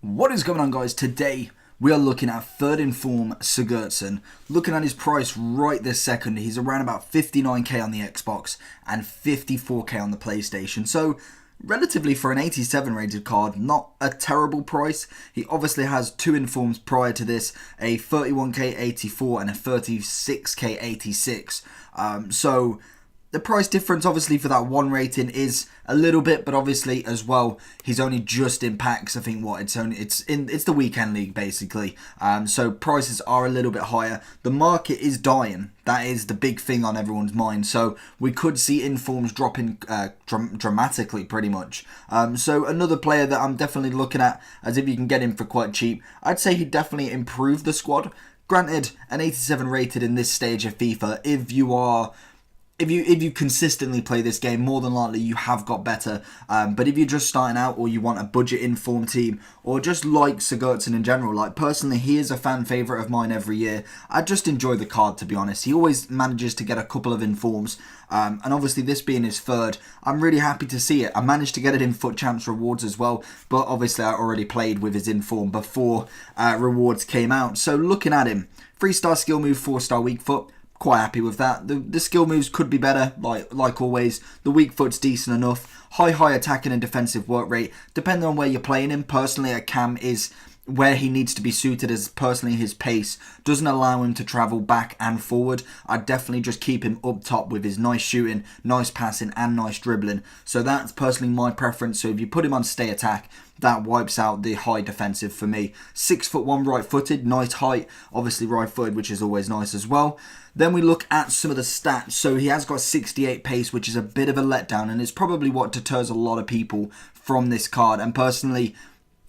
What is going on, guys? Today we are looking at third in form Sigurdsson. Looking at his price right this second, he's around about 59k on the Xbox and 54k on the PlayStation. So relatively for an 87 rated card, not a terrible price. He obviously has two informs prior to this, a 31k 84 and a 36k 86. So the price difference obviously for that one rating is a little bit, but obviously as well he's only just in packs. I think it's the weekend league basically. So prices are a little bit higher. The market is dying. That is the big thing on everyone's mind. So we could see informs dropping dramatically pretty much. So another player that I'm definitely looking at as if you can get him for quite cheap. I'd say he'd definitely improve the squad. Granted, an 87 rated in this stage of FIFA, if you consistently play this game, more than likely you have got better. But if you're just starting out, or you want a budget inform team, or just like Sigurdsson in general, like personally he is a fan favourite of mine every year. I just enjoy the card, to be honest. He always manages to get a couple of informs, and obviously this being his third, I'm really happy to see it. I managed to get it in FUT Champs rewards as well, but obviously I already played with his inform before rewards came out. So looking at him, 3-star skill move, 4-star weak foot. Quite happy with that. The skill moves could be better, like always. The weak foot's decent enough. High attacking and defensive work rate, depending on where you're playing him. Personally, a cam is where he needs to be suited, as personally his pace doesn't allow him to travel back and forward. I'd definitely just keep him up top with his nice shooting, nice passing and nice dribbling. So that's personally my preference. So if you put him on stay attack, that wipes out the high defensive for me. 6'1" right footed, nice height, obviously right footed, which is always nice as well. Then we look at some of the stats. So he has got 68 pace, which is a bit of a letdown, and it's probably what deters a lot of people from this card. And personally,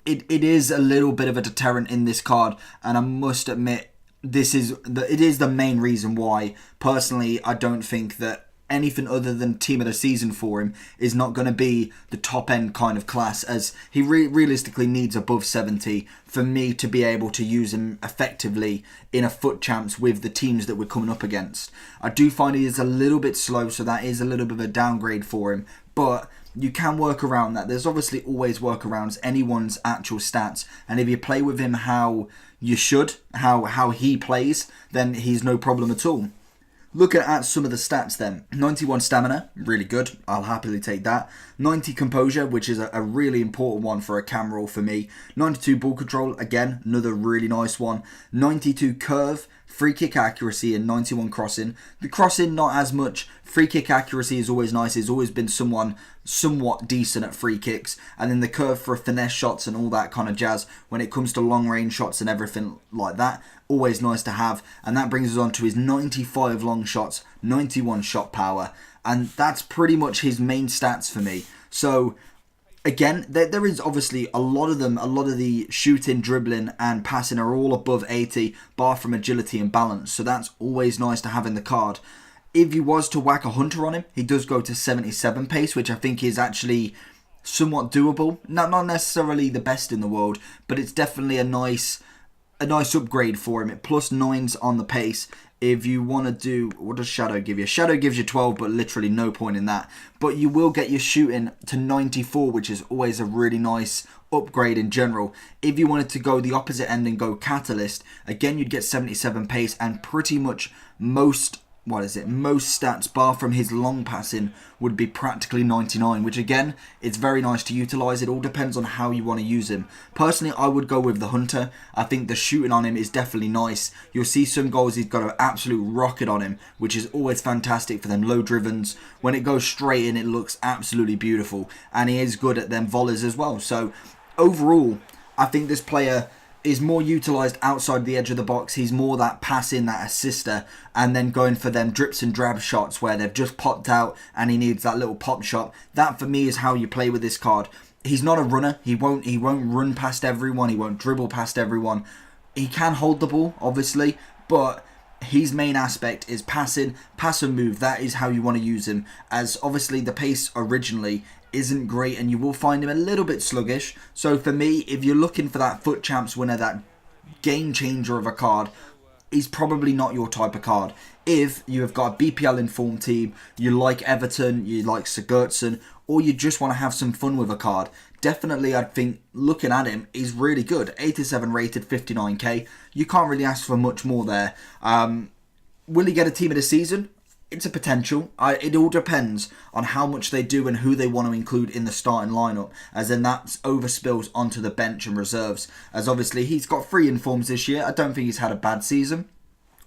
it is a little bit of a deterrent in this card, and I must admit it is the main reason why personally I don't think that anything other than team of the season for him is not going to be the top end kind of class, as he realistically needs above 70 for me to be able to use him effectively in a FUT Champs with the teams that we're coming up against. I do find he is a little bit slow, so that is a little bit of a downgrade for him, but you can work around that. There's obviously always workarounds, anyone's actual stats, and if you play with him how you should, how he plays, then he's no problem at all. Looking at some of the stats then, 91 stamina, really good, I'll happily take that. 90 composure, which is a really important one for a cam roll for me. 92 ball control, again, another really nice one. 92 curve, free kick accuracy, and 91 crossing. The crossing, not as much. Free kick accuracy is always nice. He's always been somewhat decent at free kicks. And then the curve for finesse shots and all that kind of jazz when it comes to long range shots and everything like that. Always nice to have. And that brings us on to his 95 long shots, 91 shot power. And that's pretty much his main stats for me. So again, there is obviously a lot of the shooting, dribbling and passing are all above 80, bar from agility and balance. So that's always nice to have in the card. If you was to whack a hunter on him, he does go to 77 pace, which I think is actually somewhat doable. Not necessarily the best in the world, but it's definitely a nice upgrade for him. It plus 9s on the pace. If you want to do, what does Shadow give you? Shadow gives you 12, but literally no point in that. But you will get your shooting to 94, which is always a really nice upgrade in general. If you wanted to go the opposite end and go Catalyst, again, you'd get 77 pace and pretty much most stats, bar from his long passing, would be practically 99, which again, it's very nice to utilise. It all depends on how you want to use him. Personally, I would go with the Hunter. I think the shooting on him is definitely nice. You'll see some goals he's got an absolute rocket on him, which is always fantastic for them low drivens. When it goes straight in, it looks absolutely beautiful, and he is good at them volleys as well. So overall, I think this player is more utilised outside the edge of the box. He's more that passing, that assister, and then going for them drips and drab shots where they've just popped out and he needs that little pop shot. That for me is how you play with this card. He's not a runner. He won't run past everyone. He won't dribble past everyone. He can hold the ball, obviously, but his main aspect is passing, pass and move. That is how you want to use him, as obviously the pace originally isn't great and you will find him a little bit sluggish. So for me, if you're looking for that FUT Champs winner, that game changer of a card, he's probably not your type of card. if you have got a BPL informed team, you like Everton, you like Sigurdsson, or you just want to have some fun with a card, definitely I think looking at him is really good. 87 rated, 59k. You can't really ask for much more there. Will he get a team of the season? It's a potential. It all depends on how much they do and who they want to include in the starting lineup, as then that overspills onto the bench and reserves. As obviously he's got 3 informs this year. I don't think he's had a bad season.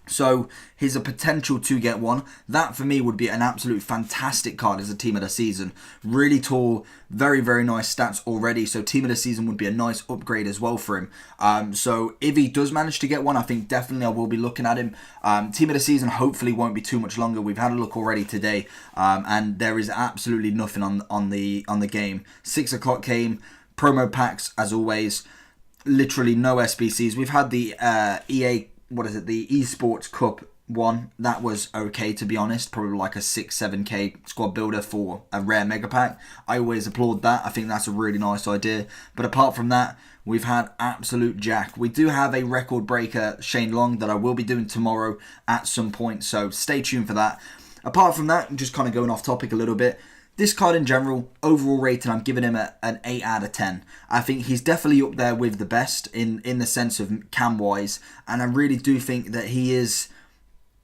So he's a potential to get one. That for me would be an absolute fantastic card as a team of the season. Really tall, very, very nice stats already. So team of the season would be a nice upgrade as well for him. So if he does manage to get one, I think definitely I will be looking at him. Team of the season hopefully won't be too much longer. We've had a look already today, and there is absolutely nothing on the game. 6 o'clock came. Promo packs as always. Literally no SBCs. We've had the EA. The Esports Cup one. That was okay, to be honest. Probably like a 6-7k squad builder for a rare mega pack. I always applaud that. I think that's a really nice idea. But apart from that, we've had absolute jack. We do have a record breaker, Shane Long, that I will be doing tomorrow at some point. So stay tuned for that. Apart from that, I'm just kind of going off topic a little bit. This card in general, overall rating, I'm giving him an 8 out of 10. I think he's definitely up there with the best in the sense of cam-wise. And I really do think that he is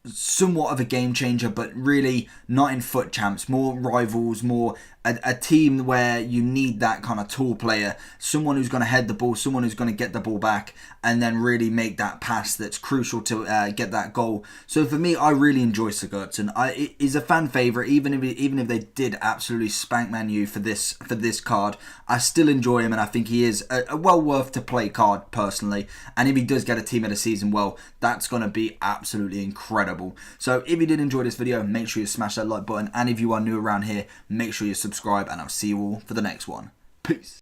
somewhat of a game changer, but really not in foot champs, more rivals, more a team where you need that kind of tall player, someone who's going to head the ball, someone who's going to get the ball back and then really make that pass that's crucial to get that goal. So for me, I really enjoy Sigurdsson. He's a fan favourite, even if they did absolutely spank Man U for this card. I still enjoy him, and I think he is a well worth to play card personally. And if he does get a team of the season, well, that's going to be absolutely incredible. So if you did enjoy this video, make sure you smash that like button, and if you are new around here, make sure you subscribe, and I'll see you all for the next one. Peace.